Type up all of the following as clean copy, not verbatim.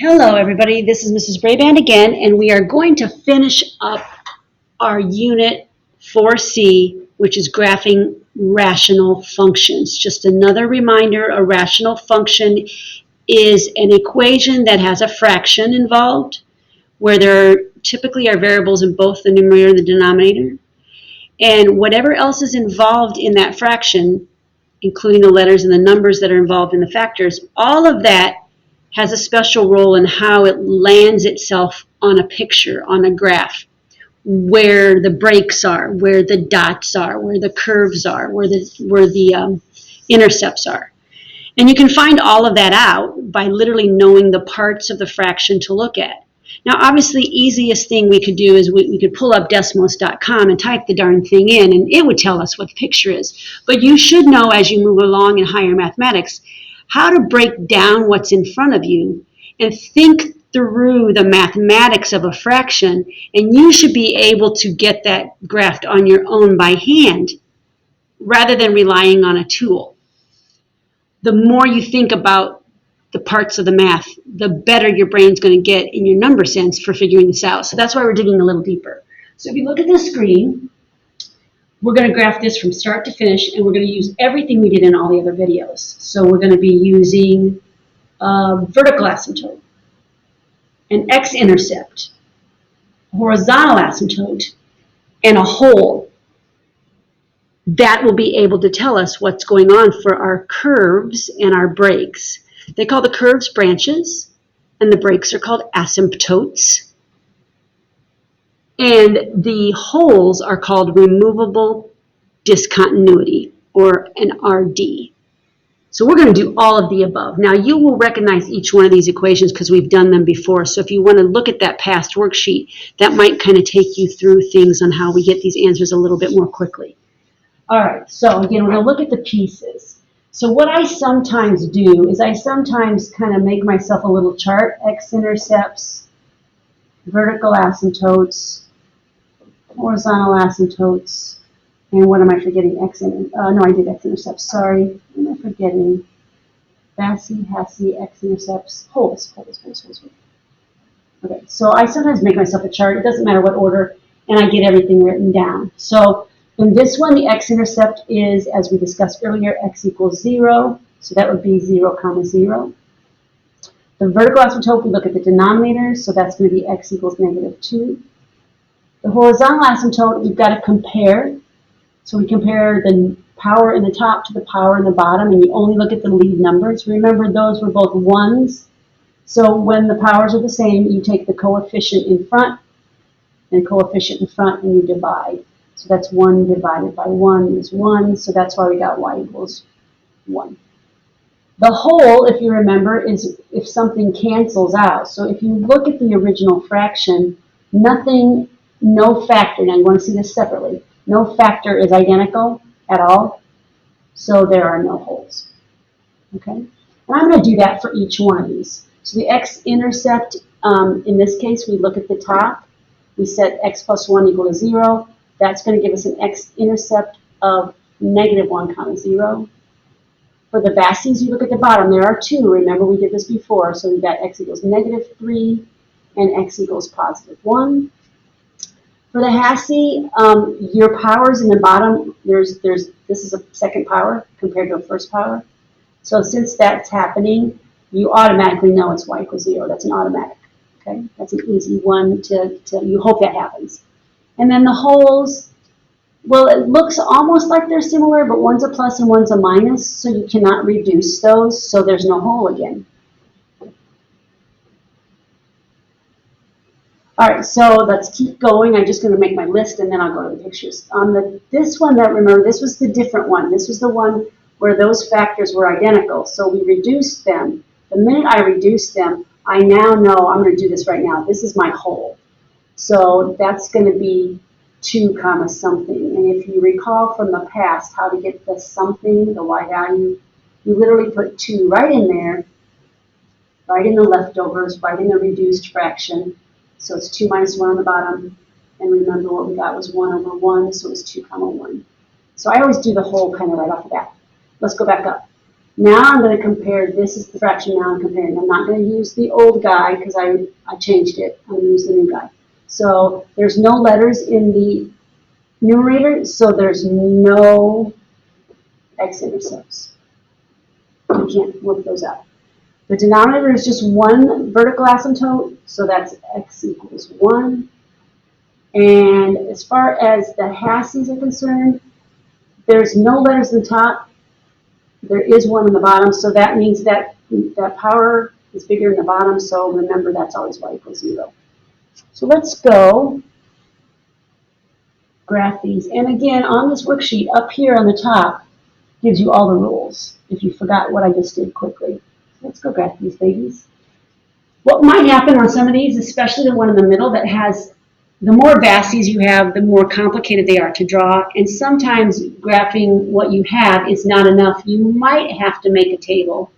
Hello everybody, this is Mrs. Braband again, and we are going to finish up our unit 4C, which is graphing rational functions. Just another reminder, a rational function is an equation that has a fraction involved, where there typically are variables in both the numerator and the denominator. And whatever else is involved in that fraction, including the letters and the numbers that are involved in the factors, all of that has a special role in how it lands itself on a picture, on a graph, where the breaks are, where the dots are, where the curves are, where the intercepts are. And you can find all of that out by literally knowing the parts of the fraction to look at. Now, obviously, easiest thing we could do is we could pull up Desmos.com and type the darn thing in, and it would tell us what the picture is. But you should know as you move along in higher mathematics how to break down what's in front of you and think through the mathematics of a fraction, and you should be able to get that graphed on your own by hand rather than relying on a tool. The more you think about the parts of the math, the better your brain's going to get in your number sense for figuring this out. So that's why we're digging a little deeper. So if you look at the screen, we're going to graph this from start to finish, and we're going to use everything we did in all the other videos. So we're going to be using vertical asymptote, an x-intercept, horizontal asymptote, and a hole. That will be able to tell us what's going on for our curves and our breaks. They call the curves branches, and the breaks are called asymptotes. And the holes are called removable discontinuity, or an RD. So we're going to do all of the above. Now you will recognize each one of these equations because we've done them before. So if you want to look at that past worksheet, that might kind of take you through things on how we get these answers a little bit more quickly. All right, so again, we're going to look at the pieces. So what I sometimes do is I sometimes kind of make myself a little chart, x-intercepts, vertical asymptotes, horizontal asymptotes, and what am I forgetting? No, I did x-intercepts, sorry. What am I forgetting? Bassi, Hassi, x-intercepts, holes. Okay, so I sometimes make myself a chart. It doesn't matter what order, and I get everything written down. So in this one, the x-intercept is, as we discussed earlier, x equals 0. So that would be 0, 0. The vertical asymptote, we look at the denominator, so that's going to be x equals -2. The horizontal asymptote, we've got to compare. So we compare the power in the top to the power in the bottom, and you only look at the lead numbers. Remember, those were both ones. So when the powers are the same, you take the coefficient in front and coefficient in front, and you divide. So that's 1 divided by 1 is 1, so that's why we got y equals 1. The whole, if you remember, is if something cancels out. So if you look at the original fraction, nothing, no factor, now you want to see this separately, no factor is identical at all, so there are no holes. Okay? And I'm going to do that for each one of these. So the x-intercept, in this case, we look at the top. We set x plus 1 equal to 0. That's going to give us an x-intercept of -1, 0. For the Bassis, you look at the bottom. There are two. Remember, we did this before. So we've got x equals -3 and x equals +1. For the Hassi, your powers in the bottom, this is a second power compared to a first power. So since that's happening, you automatically know it's y equals 0. That's an automatic. Okay, that's an easy one to you hope that happens. And then the holes, well, it looks almost like they're similar, but one's a plus and one's a minus, so you cannot reduce those, so there's no hole again. All right, so let's keep going. I'm just going to make my list, and then I'll go to the pictures. On this one, remember, this was the different one. This was the one where those factors were identical, so we reduced them. The minute I reduced them, I now know, I'm going to do this right now, this is my hole. So that's going to be 2, something. And if you recall from the past how to get the something, the y value, you literally put 2 right in there, right in the leftovers, right in the reduced fraction. So it's 2 minus 1 on the bottom. And remember what we got was 1 over 1, so it's 2, 1. So I always do the whole kind of right off the bat. Let's go back up. Now I'm going to compare, this is the fraction now I'm comparing. I'm not going to use the old guy because I changed it. I'm going to use the new guy. So there's no letters in the numerator, so there's no x-intercepts. You can't work those out. The denominator is just one vertical asymptote, so that's x equals 1. And as far as the Hassies are concerned, there's no letters in the top. There is one in the bottom, so that means that that power is bigger in the bottom, so remember that's always y equals 0. So let's go graph these. And again, on this worksheet, up here on the top, gives you all the rules, if you forgot what I just did quickly. So let's go graph these babies. What might happen on some of these, especially the one in the middle that has, the more VASIs you have, the more complicated they are to draw, and sometimes graphing what you have is not enough. You might have to make a table.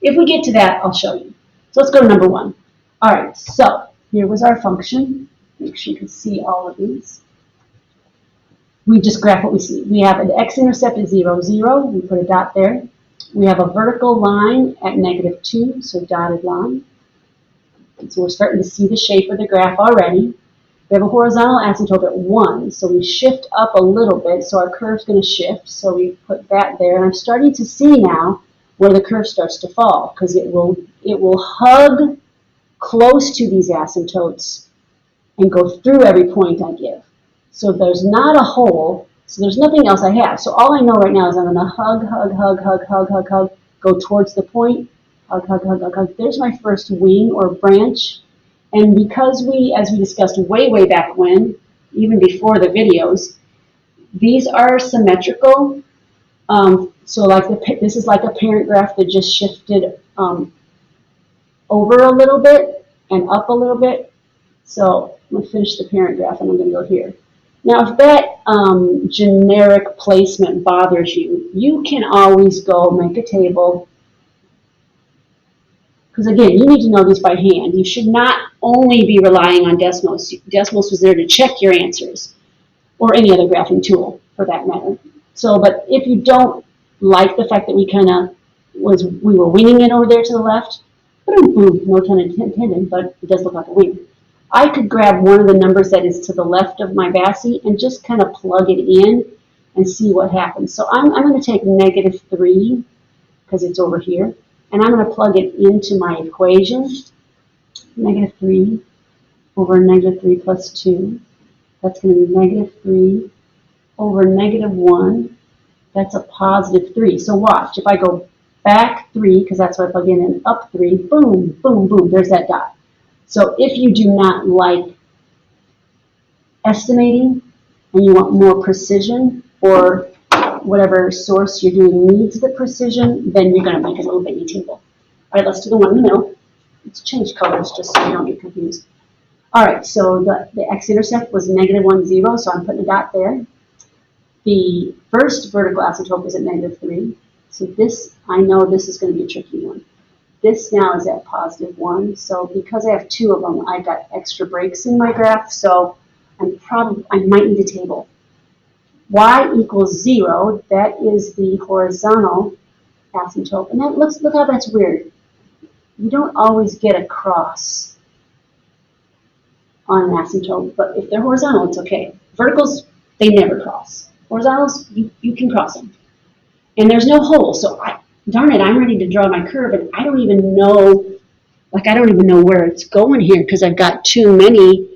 If we get to that, I'll show you. So let's go to number 1. All right, so here was our function. Make sure you can see all of these. We just graph what we see. We have an x-intercept is 0, 0. We put a dot there. We have a vertical line at -2, so dotted line. And so we're starting to see the shape of the graph already. We have a horizontal asymptote at 1, so we shift up a little bit, so our curve's going to shift, so we put that there. And I'm starting to see now where the curve starts to fall, because it will hug close to these asymptotes and go through every point I give. So there's not a hole, so there's nothing else I have. So all I know right now is I'm going to hug, hug, hug, hug, hug, hug, hug, go towards the point, hug, hug, hug, hug, hug. There's my first wing or branch. And because we, as we discussed way back when, even before the videos, these are symmetrical. So like this is like a parent graph that just shifted over a little bit and up a little bit. So I'm going to finish the parent graph and I'm going to go here. Now, if that generic placement bothers you, you can always go make a table. Because again, you need to know these by hand. You should not only be relying on Desmos. Desmos was there to check your answers, or any other graphing tool for that matter. So, but if you don't like the fact that we were winging it over there to the left, boom, boom, no pun intended, but it does look like a wing. I could grab one of the numbers that is to the left of my VASI and just kind of plug it in and see what happens. So I'm going to take -3, because it's over here, and I'm going to plug it into my equation. -3 over -3 plus 2. That's going to be -3 over -1. That's a +3. So watch, if I go back 3, because that's what I plug in, and up 3, boom, boom, boom, there's that dot. So if you do not like estimating and you want more precision, or whatever source you're doing needs the precision, then you're going to make a little baby table. All right, let's do the one in the middle. Let's change colors just so you don't get confused. All right, so the x-intercept was -1, 0, so I'm putting a dot there. The first vertical asymptote was at -3. So this, I know this is going to be a tricky one. This now is at +1. So because I have 2 of them, I've got extra breaks in my graph. So I might need a table. Y equals 0. That is the horizontal asymptote. And that look how that's weird. You don't always get a cross on an asymptote, but if they're horizontal, it's okay. Verticals, they never cross. Horizontals, you can cross them. And there's no hole, so darn it, I'm ready to draw my curve, and I don't even know, where it's going here, because I've got too many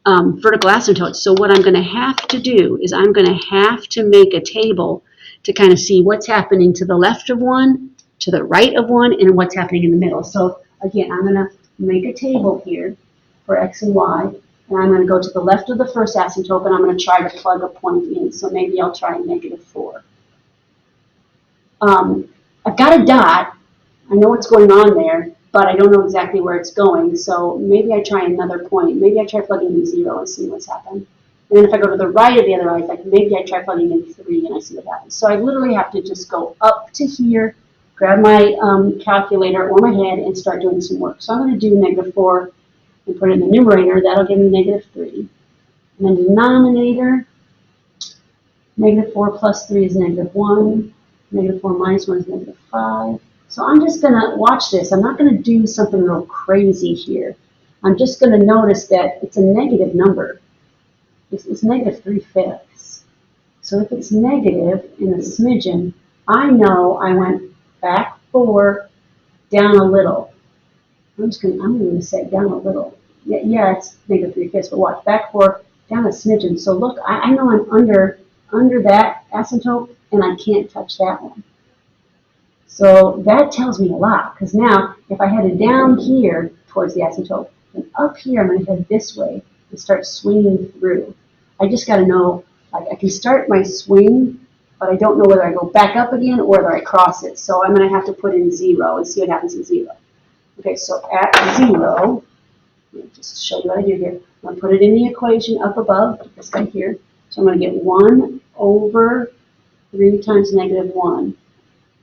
vertical asymptotes. So what I'm going to have to do is I'm going to have to make a table to kind of see what's happening to the left of one, to the right of one, and what's happening in the middle. So again, I'm going to make a table here for x and y, and I'm going to go to the left of the first asymptote, and I'm going to try to plug a point in. So maybe I'll try -4. I've got a dot. I know what's going on there, but I don't know exactly where it's going. So maybe I try another point. Maybe I try plugging in 0 and see what's happened. And then if I go to the right of the other eye, like maybe I try plugging in 3 and I see what happens. So I literally have to just go up to here, grab my calculator or my head, and start doing some work. So I'm going to do -4 and put it in the numerator. That'll give me -3. And then denominator, -4 plus 3 is -1. -4 minus 1 is -5. So I'm just going to watch this. I'm not going to do something real crazy here. I'm just going to notice that it's a negative number. It's -3/5. So if it's negative in a smidgen, I know I went back 4, down a little. I'm going to say down a little. Yeah, it's -3/5, but watch, back 4, down a smidgen. So look, I know I'm under that asymptote, and I can't touch that one. So that tells me a lot, because now if I headed down here towards the asymptote, and up here I'm going to head this way and start swinging through. I just got to know, like, I can start my swing, but I don't know whether I go back up again or whether I cross it. So I'm going to have to put in 0 and see what happens at 0. Okay, so at 0, let me just show you what I do here. I'm going to put it in the equation up above, this guy here. So I'm going to get 1 over 3 times -1.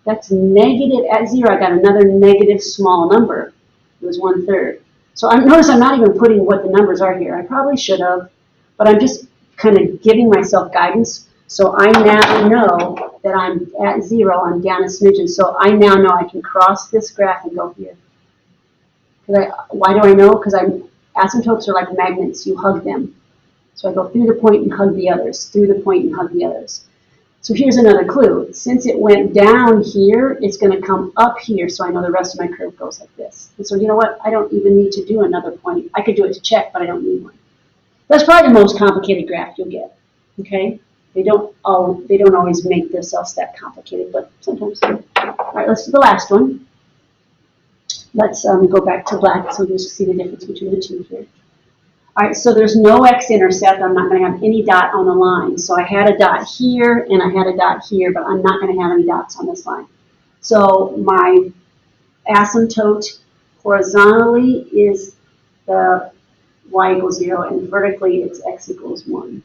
That's negative, at 0 I got another negative small number. It was 1/3. So notice I'm not even putting what the numbers are here. I probably should have, but I'm just kind of giving myself guidance. So I now know that I'm at 0, I'm down a smidgen. So I now know I can cross this graph and go here. Why do I know? Because asymptotes are like magnets, you hug them. So I go through the point and hug the others, through the point and hug the others. So here's another clue. Since it went down here, it's going to come up here, so I know the rest of my curve goes like this. And so you know what? I don't even need to do another point. I could do it to check, but I don't need one. That's probably the most complicated graph you'll get. Okay? They don't always make themselves that complicated, but sometimes. All right, let's do the last one. Let's go back to black so you can see the difference between the two here. All right, so there's no x-intercept. I'm not going to have any dot on the line. So I had a dot here and I had a dot here, but I'm not going to have any dots on this line. So my asymptote horizontally is the y equals 0, and vertically it's x equals 1.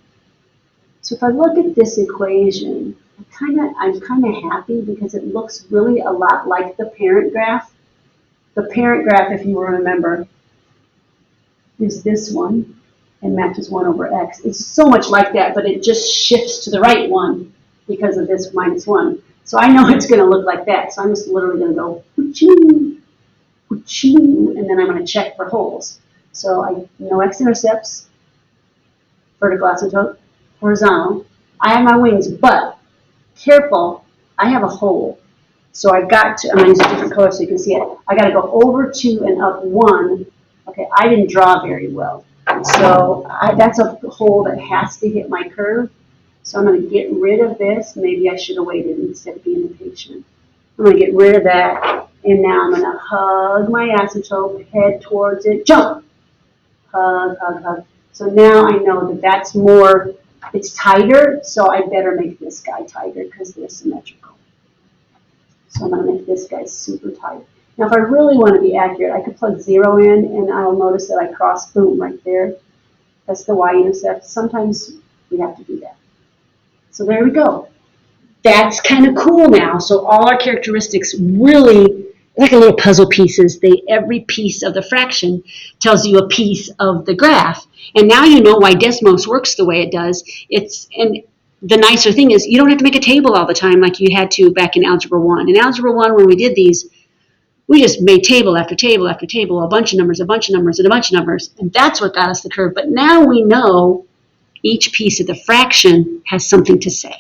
So if I look at this equation, I'm kind of happy because it looks really a lot like the parent graph. The parent graph, if you remember, is this one and matches 1 over x. It's so much like that, but it just shifts to the right one because of this -1. So I know it's going to look like that. So I'm just literally going to go, whoo-choo, whoo-choo, and then I'm going to check for holes. So I know x-intercepts, vertical asymptote, horizontal. I have my wings, but careful, I have a hole. So I've got to, I'm going to use a different color so you can see it. I got to go over 2 and up 1. Okay, I didn't draw very well. So that's a hole that has to hit my curve. So I'm going to get rid of this. Maybe I should have waited instead of being impatient. I'm going to get rid of that. And now I'm going to hug my asymptote, head towards it, jump. Hug, hug, hug. So now I know that that's more, it's tighter. So I better make this guy tighter because they're symmetrical. So I'm going to make this guy super tight. Now, if I really want to be accurate, I could plug 0 in, and I'll notice that I cross, boom, right there. That's the y-intercept. Sometimes we have to do that. So there we go. That's kind of cool now. So all our characteristics really, like a little puzzle pieces, every piece of the fraction tells you a piece of the graph. And now you know why Desmos works the way it does. And the nicer thing is you don't have to make a table all the time like you had to back in Algebra 1. In Algebra 1, when we did these, we just made table after table after table, a bunch of numbers, a bunch of numbers, and a bunch of numbers. And that's what got us the curve. But now we know each piece of the fraction has something to say.